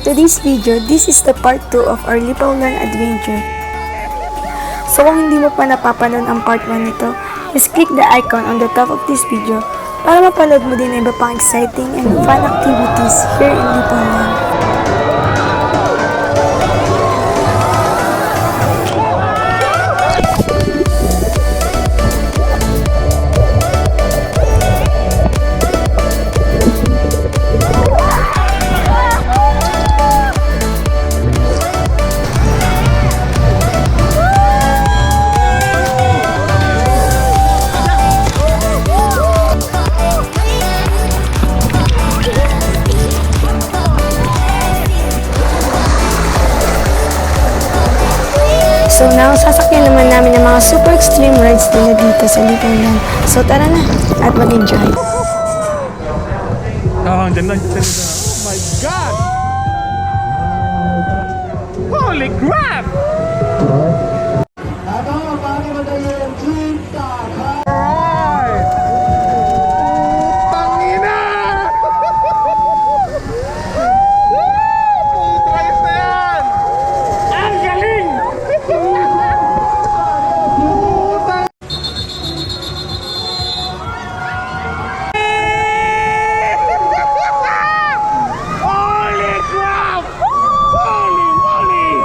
today's video, this is the part 2 of our Lihpao Land adventure. So kung hindi mo pa napapanood ang part 1 nito, just click the icon on the top of this video para mapanood mo din ang iba pang exciting and fun activities here in Lihpao Land. So now, sasakyan naman namin ang mga super extreme rides nila dito sa Lihpao Land. So tara na at mag-enjoy. Dyan na. Oh my God! Holy crap! Alright! Pangina! Putayos na yan! Ang galing! Holy crap! Holy moly!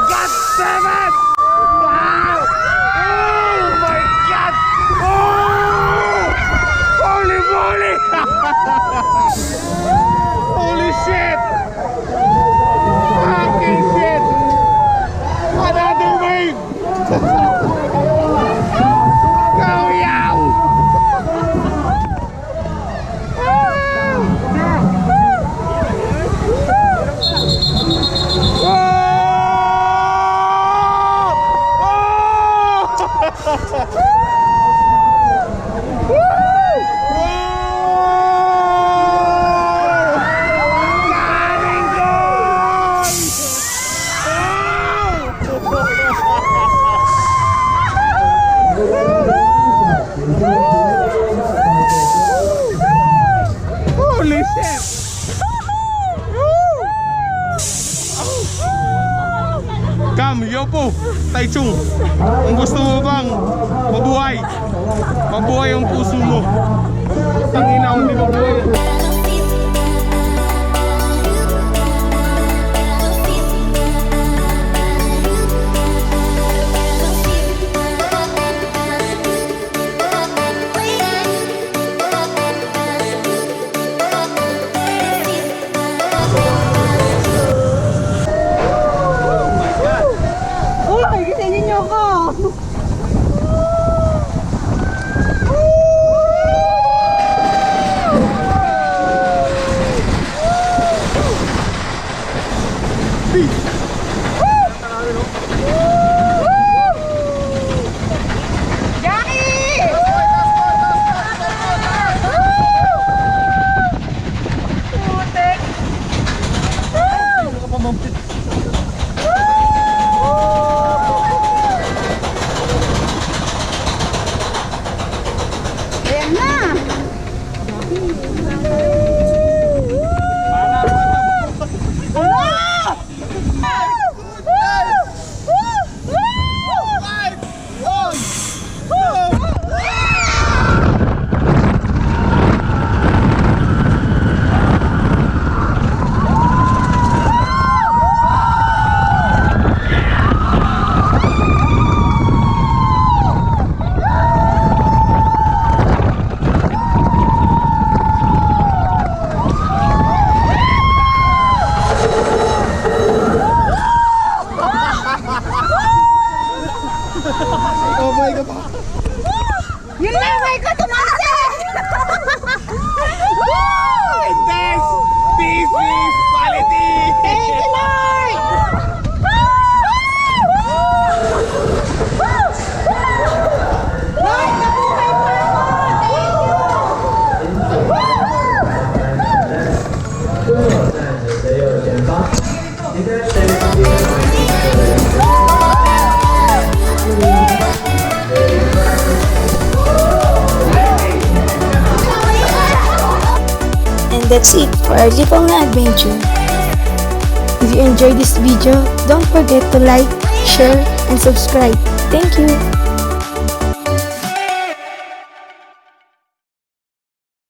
God damn it! Wow! Oh my God! Oh! Holy moly! Holy shit! Fucking shit! Another wave! Go yow! Holy shit! Kam, yopo, Taichung. Kung gusto mo bang mabuhay, mabuhay ang puso mo. Tangina akong di mabuhay. that's it for our Lihpao na adventure. If you enjoyed this video, don't forget to like, share, and subscribe. Thank you!